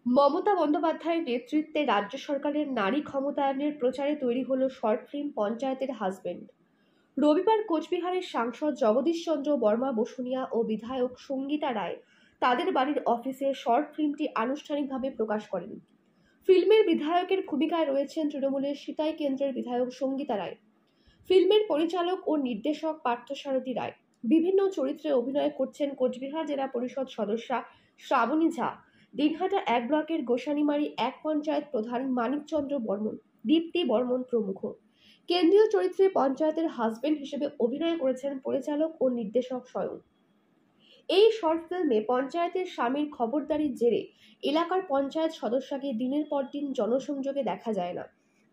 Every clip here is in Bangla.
মমতা বন্দ্যোপাধ্যায়ের নেতৃত্বে রাজ্য সরকারের নারী ক্ষমতায়নের প্রচারে তৈরি হলো শর্ট ফিল্ম পঞ্চায়েতের হাজবেন্ড। রবিবার কোচবিহারের সাংসদ জগদীশ চন্দ্র বর্মা বসুনিয়া ও বিধায়ক সঙ্গীতা রায় তাদের বাড়ির অফিসে শর্ট ফিল্মটি আনুষ্ঠানিকভাবে প্রকাশ করেন। ফিল্মের বিধায়কের ভূমিকায় রয়েছেন তৃণমূলের সিতাই কেন্দ্রের বিধায়ক সঙ্গীতা রায়, ফিল্মের পরিচালক ও নির্দেশক পার্থসারথী রায়। বিভিন্ন চরিত্রে অভিনয় করছেন কোচবিহার জেলা পরিষদ সদস্যা শ্রাবণী ঝা, দিনহাটা 1 ব্লকের গোসানিমারি 1 পঞ্চায়েত প্রধান মানিকচন্দ্র বর্মন, দীপ্তি বর্মন প্রমুখ। কেন্দ্রীয় চরিত্রে পঞ্চায়েতের হাজবেন্ড হিসেবে অভিনয় করেছেন পরিচালক ও নির্দেশক স্বয়ং। এই শর্ট ফিল্মে পঞ্চায়েতের স্বামীর খবরদারির জেরে এলাকার পঞ্চায়েত সদস্যকে দিনের পর দিন জনসংযোগে দেখা যায় না।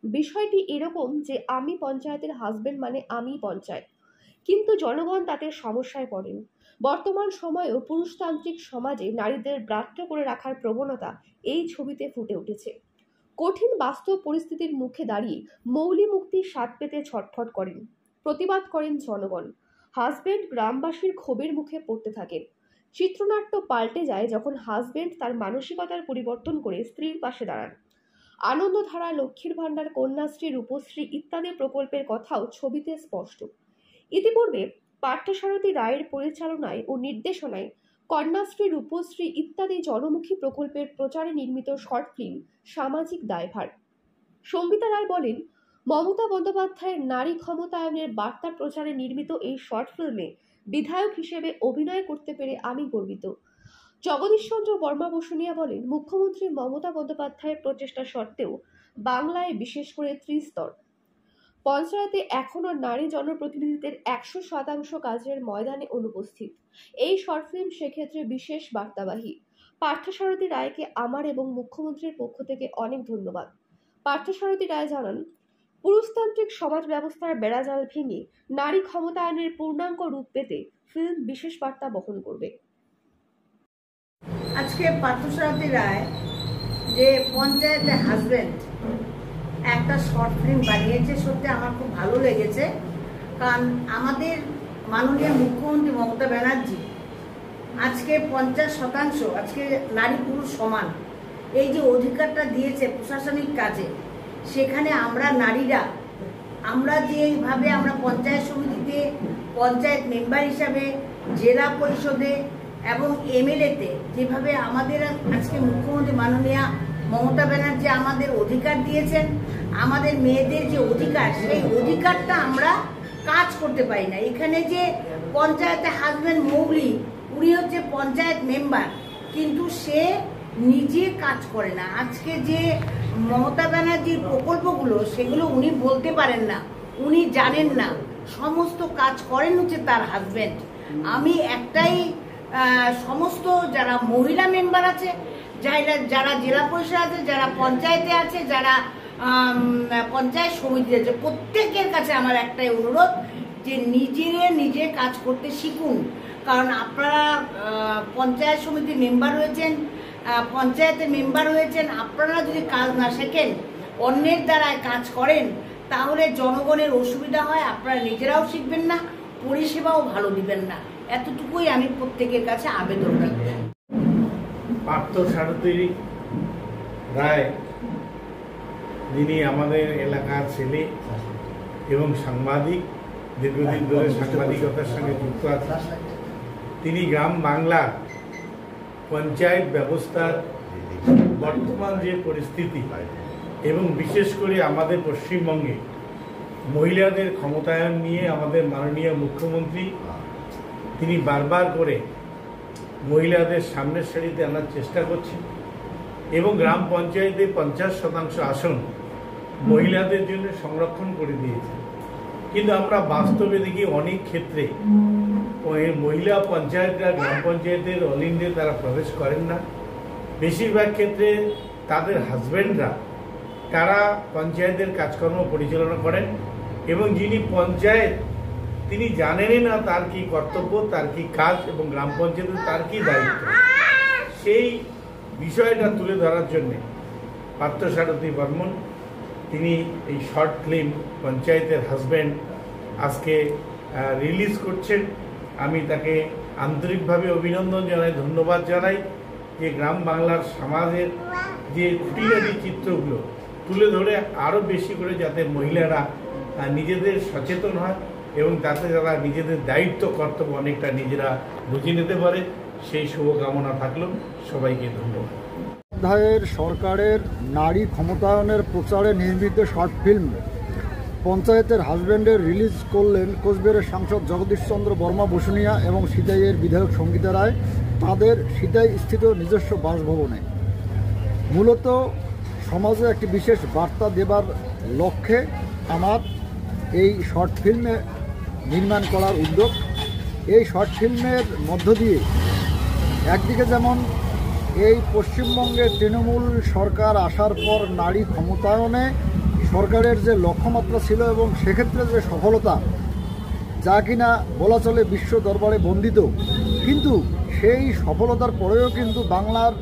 বিষয়টি এরকম যে আমি পঞ্চায়েতের হাজবেন্ড মানে আমি পঞ্চায়েত, কিন্তু জনগণ তাতে সমস্যায় পড়েন। বর্তমান সময়েও পুরুষতান্ত্রিক সমাজে নারীদের ব্রাত্য করে রাখার প্রবণতা এই ছবিতে ফুটে উঠেছে। কঠিন বাস্তব পরিস্থিতির মুখে দাঁড়িয়ে মৌলি মুক্তির স্বাদ পেতে ছটফট করেন, প্রতিবাদ করেন জনগণ। হাজবেন্ড গ্রামবাসীর ক্ষোভের মুখে পড়তে থাকেন। চিত্রনাট্য পাল্টে যায় যখন হাজবেন্ড তার মানসিকতার পরিবর্তন করে স্ত্রীর পাশে দাঁড়ান। আনন্দধারা, লক্ষ্মীর ভাণ্ডার, কন্যাশ্রী, রূপশ্রী ইত্যাদি প্রকল্পের কথাও ছবিতে স্পষ্ট। ইতিপূর্বে পার্থসারথী রায়ের পরিচালনায় ও নির্দেশনায় কন্যাশ্রী, রূপশ্রী ইত্যাদি জনমুখী প্রকল্পের প্রচারে নির্মিত শর্ট ফিল্ম সামাজিক দায়ভার। সঙ্গীতা রায় বলেন, মমতা বন্দ্যোপাধ্যায়ের নারী ক্ষমতায়নের বার্তা প্রচারে নির্মিত এই শর্ট ফিল্মে বিধায়ক হিসেবে অভিনয় করতে পেরে আমি গর্বিত। জগদীশ চন্দ্র বর্মা বসুনিয়া বলেন, মুখ্যমন্ত্রী মমতা বন্দ্যোপাধ্যায়ের প্রচেষ্টা সত্ত্বেও বাংলায় বিশেষ করে ত্রিস্তর পঞ্চায়েতে এখনও নারী জনপ্রতিনিধিদের 100% কাজের ময়দানে অনুপস্থিত। এই শর্ট ফিল্ম সেক্ষেত্রে বিশেষ বার্তাবাহী। পার্থসারথী রায়কে আমার এবং মুখ্যমন্ত্রীর পক্ষ থেকে অনেক ধন্যবাদ। পার্থসারথী রায় জানান, পুরুষতান্ত্রিক সমাজ ব্যবস্থার বেড়াজাল ভেঙে নারী ক্ষমতায়নের পূর্ণাঙ্গ রূপ পেতে ফিল্ম বিশেষ বার্তা বহন করবে। আজকে পার্থসারথী রায় যে পঞ্চায়েতের হাজবেন্ড একটা শর্ট ফিল্ম বানিয়েছে, সত্যি আমার খুব ভালো লেগেছে। কারণ আমাদের মাননীয় মুখ্যমন্ত্রী মমতা ব্যানার্জি আজকে 50% আজকে নারী পুরুষ সমান এই যে অধিকারটা দিয়েছে প্রশাসনিক কাজে, সেখানে আমরা নারীরা আমরা যেভাবে আমরা পঞ্চায়েত সমিতিতে পঞ্চায়েত মেম্বার হিসাবে, জেলা পরিষদে এবং এমএলএতে যেভাবে আমাদের আজকে মুখ্যমন্ত্রী মাননীয়া মমতা ব্যানার্জি আমাদের অধিকার দিয়েছেন, আমাদের মেয়েদের যে অধিকার, সেই অধিকারটা আমরা কাজ করতে পারি না। এখানে যে পঞ্চায়েতে হাজবেন্ড মৌলি, উনি হচ্ছে পঞ্চায়েত মেম্বার, কিন্তু সে নিজে কাজ করে না। আজকে যে মমতা ব্যানার্জির প্রকল্পগুলো সেগুলো উনি বলতে পারেন না, উনি জানেন না, সমস্ত কাজ করেন হচ্ছে তার হাজবেন্ড। আমি একটাই সমস্ত যারা মহিলা মেম্বার আছে, যারা জেলা পরিষদ আছে, যারা পঞ্চায়েতে আছে, যারা পঞ্চায়েত সমিতি আছে, প্রত্যেকের কাছে আমার একটাই অনুরোধ যে নিজে কাজ করতে শিখুন। কারণ আপনারা পঞ্চায়েত সমিতির মেম্বার হয়েছেন, পঞ্চায়েতের মেম্বার হয়েছেন, আপনারা যদি কাজ না শেখেন, অন্যের দ্বারায় কাজ করেন, তাহলে জনগণের অসুবিধা হয়, আপনারা নিজেরাও শিখবেন না, পরিষেবাও ভালো দিবেন না। এতটুকুই আমি প্রত্যেকের কাছে আবেদন রাখব। পার্থসারথী রায়, যিনি আমাদের এলাকার ছেলে এবং সাংবাদিক, দীর্ঘদিন ধরে সাংবাদিকতার সঙ্গে যুক্ত আছেন, তিনি গ্রাম বাংলার পঞ্চায়েত ব্যবস্থার বর্তমান যে পরিস্থিতি এবং বিশেষ করে আমাদের পশ্চিমবঙ্গে মহিলাদের ক্ষমতায়ন নিয়ে আমাদের মাননীয় মুখ্যমন্ত্রী তিনি বারবার করে মহিলাদের সামনের সারিতে আনার চেষ্টা করছেন এবং গ্রাম পঞ্চায়েতে 50% আসন মহিলাদের জন্য সংরক্ষণ করে দিয়েছেন। কিন্তু আমরা বাস্তবে দেখি অনেক ক্ষেত্রে মহিলা পঞ্চায়েতরা গ্রাম পঞ্চায়েতের অলিন্ডে তারা প্রবেশ করেন না। বেশিরভাগ ক্ষেত্রে তাদের হাজব্যান্ডরা তারা পঞ্চায়েতের কাজকর্ম পরিচালনা করেন এবং যিনি পঞ্চায়েত তিনি জানেনই না তার কি কর্তব্য, তার কি কাজ এবং গ্রাম পঞ্চায়েতে তার কি দায়িত্ব। সেই বিষয়টা তুলে ধরার জন্যে পার্থসারথী বর্মন তিনি এই শর্ট ফিল্ম পঞ্চায়েতের হাজব্যান্ড আজকে রিলিজ করছেন। আমি তাকে আন্তরিকভাবে অভিনন্দন জানাই, ধন্যবাদ জানাই যে গ্রাম বাংলার সমাজের যে খুঁটিনাটি চিত্রগুলো তুলে ধরে আরও বেশি করে যাতে মহিলারা নিজেদের সচেতন হয় এবং তাতে যারা নিজেদের দায়িত্ব কর্তব্য অনেকটা নিজেরা বুঝে নিতে পারে, সেই শুভকামনা থাকলো। সবাইকে ধন্যবাদ। অধ্যায়ের সরকারের নারী ক্ষমতায়নের প্রচারে নির্মিত শর্ট ফিল্ম পঞ্চায়েতের হাজব্যান্ডের রিলিজ করলেন কোচবিহারের সাংসদ জগদীশ চন্দ্র বর্মা বসুনিয়া এবং সিতাইয়ের বিধায়ক সঙ্গীতা রায় তাদের সিতাই স্থিত নিজস্ব বাসভবনে। মূলত সমাজে একটি বিশেষ বার্তা দেবার লক্ষ্যে আমার এই শর্ট ফিল্মে নির্মাণ করার উদ্যোগ। এই শর্ট ফিল্মের মধ্য দিয়ে একদিকে যেমন এই পশ্চিমবঙ্গে তৃণমূল সরকার আসার পর নারী ক্ষমতায়নে সরকারের যে লক্ষ্যমাত্রা ছিল এবং সেক্ষেত্রে যে সফলতা, যা কিনা বলা চলে বিশ্ব দরবারে বন্দিত, কিন্তু সেই সফলতার পরেও কিন্তু বাংলার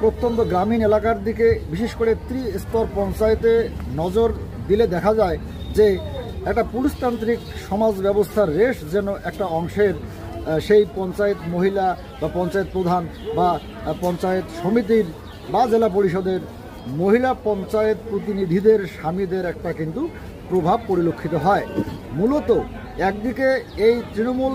প্রত্যন্ত গ্রামীণ এলাকার দিকে বিশেষ করে ত্রিস্তর পঞ্চায়েতে নজর দিলে দেখা যায় যে একটা পুরুষতান্ত্রিক সমাজ ব্যবস্থার রেশ যেন একটা অংশের সেই পঞ্চায়েত মহিলা বা পঞ্চায়েত প্রধান বা পঞ্চায়েত সমিতির বা জেলা পরিষদের মহিলা পঞ্চায়েত প্রতিনিধিদের স্বামীদের একটা কিন্তু প্রভাব পরিলক্ষিত হয়। মূলত একদিকে এই তৃণমূল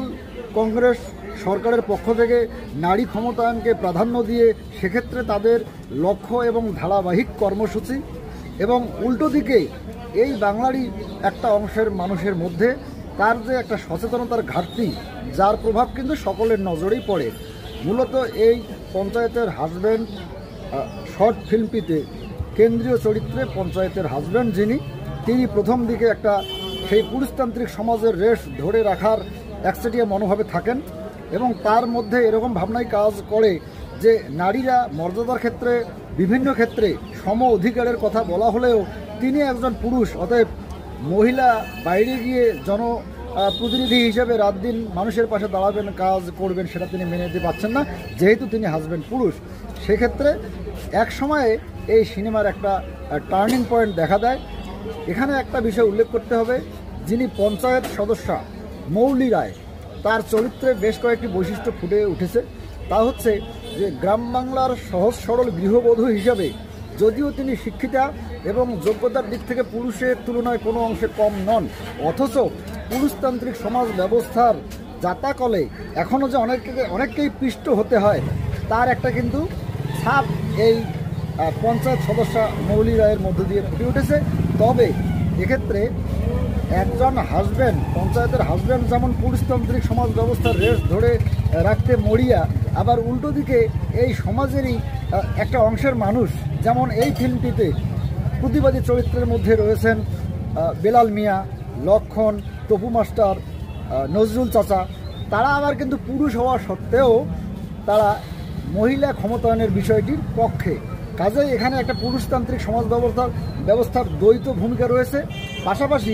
কংগ্রেস সরকারের পক্ষ থেকে নারী ক্ষমতায়নকে প্রাধান্য দিয়ে সেক্ষেত্রে তাদের লক্ষ্য এবং ধারাবাহিক কর্মসূচি, এবং উল্টো দিকে এই বাংলারই একটা অংশের মানুষের মধ্যে তার যে একটা সচেতনতার ঘাটতি, যার প্রভাব কিন্তু সকলের নজরেই পড়ে। মূলত এই পঞ্চায়েতের হাজব্যান্ড শর্ট ফিল্মটিতে কেন্দ্রীয় চরিত্রে পঞ্চায়েতের হাজব্যান্ড তিনি প্রথম দিকে একটা সেই পুরুষতান্ত্রিক সমাজের রেশ ধরে রাখার একচেটিয়া মনোভাবে থাকেন এবং তার মধ্যে এরকম ভাবনাই কাজ করে যে নারীরা মর্যাদার ক্ষেত্রে বিভিন্ন ক্ষেত্রে সম অধিকারের কথা বলা হলেও তিনি একজন পুরুষ, অতএব মহিলা বাইরে গিয়ে জনপ্রতিনিধি হিসেবে রাত দিন মানুষের পাশে দাঁড়াবেন, কাজ করবেন, সেটা তিনি মেনে নিতে পারছেন না, যেহেতু তিনি হাজব্যান্ড পুরুষ। সেক্ষেত্রে এক সময়ে এই সিনেমার একটা টার্নিং পয়েন্ট দেখা দেয়। এখানে একটা বিষয় উল্লেখ করতে হবে, যিনি পঞ্চায়েত সদস্যা মৌলি রায়, তার চরিত্রে বেশ কয়েকটি বৈশিষ্ট্য ফুটে উঠেছে। তা হচ্ছে যে গ্রাম বাংলার সহজ সরল গৃহবধূ হিসাবে যদিও তিনি শিক্ষিতা এবং যোগ্যতার দিক থেকে পুরুষের তুলনায় কোনো অংশে কম নন, অথচ পুরুষতান্ত্রিক সমাজ ব্যবস্থার জাতাকলে এখনও যে অনেককেই পিষ্ট হতে হয় তার একটা কিন্তু ছাপ এই পঞ্চায়েত সদস্যা মৌলি রায়ের মধ্য দিয়ে ফুটে উঠেছে। তবে এক্ষেত্রে একজন হাজব্যান্ড, পঞ্চায়েতের হাজব্যান্ড যেমন পুরুষতান্ত্রিক সমাজ ব্যবস্থার রেশ ধরে রাখতে মরিয়া, আবার উল্টো দিকে এই সমাজেরই একটা অংশের মানুষ, যেমন এই ফিল্মটিতে প্রতিবাদী চরিত্রের মধ্যে রয়েছেন বেলাল মিয়া, লক্ষণ, তপু মাস্টার, নজরুল চাচা, তারা আবার কিন্তু পুরুষ হওয়া সত্ত্বেও তারা মহিলা ক্ষমতায়নের বিষয়টির পক্ষে। কাজেই এখানে একটা পুরুষতান্ত্রিক সমাজ ব্যবস্থার দ্বৈত ভূমিকা রয়েছে। পাশাপাশি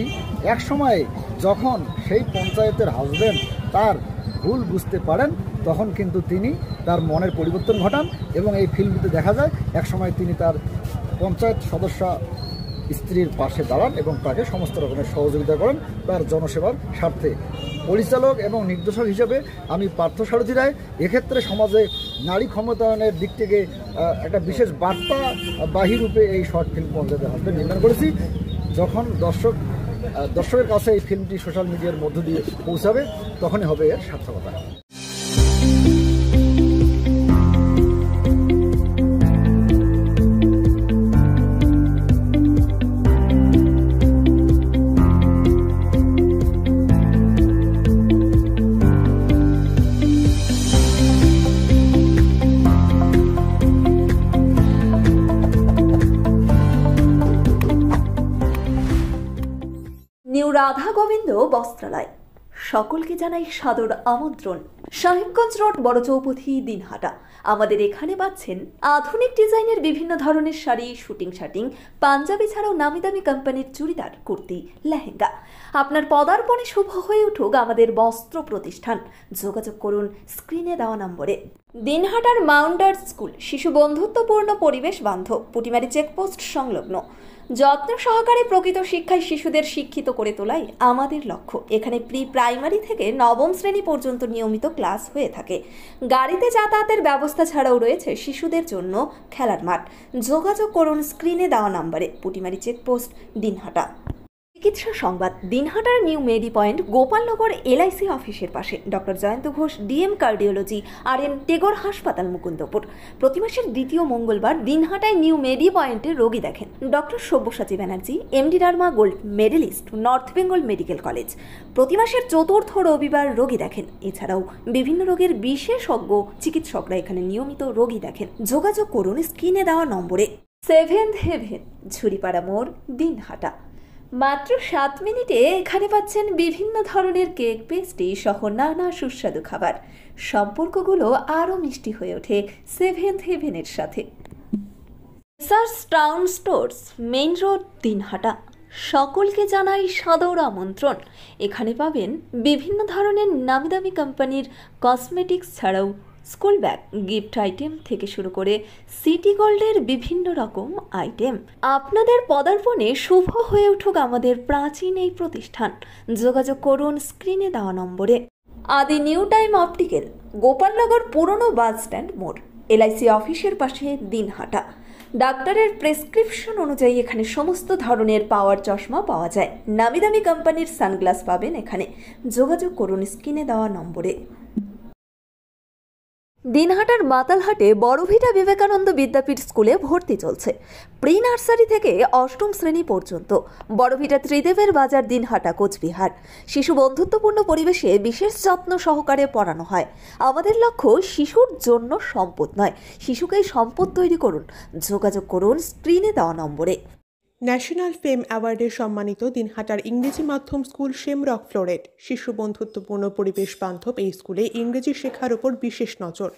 এক সময়ে যখন সেই পঞ্চায়েতের হাজব্যান্ড তার ভুল বুঝতে পারেন তখন কিন্তু তিনি তার মনের পরিবর্তন ঘটান এবং এই ফিল্মটিতে দেখা যায় এক সময় তিনি তার পঞ্চায়েত সদস্যা স্ত্রীর পাশে দাঁড়ান এবং তাকে সমস্ত রকমের সহযোগিতা করেন তার জনসেবার স্বার্থে। পরিচালক এবং নির্দেশক হিসেবে আমি পার্থ সারথী রায় এক্ষেত্রে সমাজে নারী ক্ষমতায়নের দিক থেকে একটা বিশেষ বার্তা বাহিরূপে এই শর্ট ফিল্ম পঞ্চায়েতের হাজব্যান্ড নির্মাণ করেছি। যখন দর্শকের কাছে এই ফিল্মটি সোশ্যাল মিডিয়ার মধ্য দিয়ে পৌঁছাবে তখনই হবে এর সার্থকতা। নিউ রাধা গোবিন্দ বস্ত্রালয় সকলকে জানাই সাদর আমন্ত্রণ। সাহেবগঞ্জ রোড, বড় চৌপথি, দিনহাটা। আমাদের এখানে পাচ্ছেন আধুনিক ডিজাইনের বিভিন্ন ধরনের শাড়ি, শুটিং শার্টিং, পাঞ্জাবি ছাড়াও নামি দামি কোম্পানির চুড়িদার, কুর্তি, লেহেঙ্গা। আপনার পদার্পণে শুভ হয়ে উঠুক আমাদের বস্ত্র প্রতিষ্ঠান। যোগাযোগ করুন স্ক্রিনে দেওয়া নম্বরে। দিনহাটার মাউন্টার স্কুল শিশু বন্ধুত্বপূর্ণ, পরিবেশ বান্ধব, পুটিমারি চেকপোস্ট সংলগ্ন। যত্ন সহকারে প্রকৃত শিক্ষায় শিশুদের শিক্ষিত করে তোলাই আমাদের লক্ষ্য। এখানে প্রি প্রাইমারি থেকে নবম শ্রেণী পর্যন্ত নিয়মিত ক্লাস হয়ে থাকে। গাড়িতে যাতায়াতের ব্যবস্থা ছাড়াও রয়েছে শিশুদের জন্য খেলার মাঠ। যোগাযোগ করুন স্ক্রিনে দেওয়া নম্বরে। পুটিমারি চেকপোস্ট, দিনহাটা। চিকিৎসা সংবাদ। দিনহাটার নিউ মেডি পয়েন্ট গোপালনগর এলআইসি অফিসের পাশে doctor Jayanta Ghosh DM cardiology RN Tagore হাসপাতাল মুকুন্দপুর। প্রতি মাসের দ্বিতীয় মঙ্গলবার দিনহাটায় নিউ মেডি পয়েন্টে রোগী দেখেন doctor Sabyasachi Banerjee, MD derma gold medalist, north Bengal medical college. প্রতি মাসের চতুর্থ রবিবার রোগী দেখেন। এছাড়াও বিভিন্ন রোগের বিশেষজ্ঞ চিকিৎসকরা এখানে নিয়মিত রোগী দেখেন। যোগাযোগ করুন স্ক্রিনে দেওয়া নম্বরে। সেভেন্থ হেভেন, ঝুড়িপাড়া মোড়, দিনহাটা। মাত্র 7 মিনিটে এখানে পাচ্ছেন বিভিন্ন ধরনের কেক, পেস্ট্রি সহ নানা সুস্বাদু খাবার। সম্পর্কগুলো আরও মিষ্টি হয়ে ওঠে সেভেন্থ হেভেনের সাথে। SARS town stores, main road, Dinhata. সকলকে জানাই সাদর আমন্ত্রণ। এখানে পাবেন বিভিন্ন ধরনের নামি দামি কোম্পানির কসমেটিক্স ছাড়াও স্কুল ব্যাগ, গিফট আইটেম থেকে শুরু করে সিটি গোল্ডের বিভিন্ন রকম আইটেম। আপনাদের পদার্পণে শুভ হয়ে উঠুক আমাদের প্রাচীন এই প্রতিষ্ঠান। যোগাযোগ করুন স্ক্রিনে দেওয়া নম্বরে। আদি নিউ টাইম অপটিক্যাল, গোপালনগর পুরনো বাস স্ট্যান্ড মোড়, এলআইসি অফিসের পাশে, দিনহাটা। ডাক্তারের প্রেসক্রিপশন অনুযায়ী এখানে সমস্ত ধরনের পাওয়ার চশমা পাওয়া যায়। নামি দামি কোম্পানির সানগ্লাস পাবেন এখানে। যোগাযোগ করুন স্ক্রিনে দেওয়া নম্বরে। দিনহাটার মাতালহাটে বড়ভিটা বিবেকানন্দ বিদ্যাপীঠ স্কুলে ভর্তি চলছে। প্রি নার্সারি থেকে 8ম শ্রেণী পর্যন্ত। বড়ভিটা ত্রিদেবের বাজার, দিনহাটা, কোচবিহার। শিশু বন্ধুত্বপূর্ণ পরিবেশে বিশেষ যত্ন সহকারে পড়ানো হয়। আমাদের লক্ষ্য শিশুর জন্য সম্পদ নয়, শিশুকেই সম্পদ তৈরি করুন। যোগাযোগ করুন স্ক্রিনে দেওয়া নম্বরে। ন্যাশনাল ফেম অ্যাওয়ার্ডে সম্মানিত দিনহাটার ইংরেজি মাধ্যম স্কুল শেমরক ফ্লোরেট। শিশু বন্ধুত্বপূর্ণ পরিবেশ বান্ধব এই স্কুলে ইংরেজি শেখার উপর বিশেষ নজর।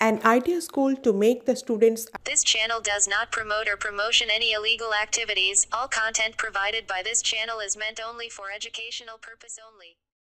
An ideal school to make the students. This channel does not promote or promotion any illegal activities. All content provided by this channel is meant only for educational purpose only.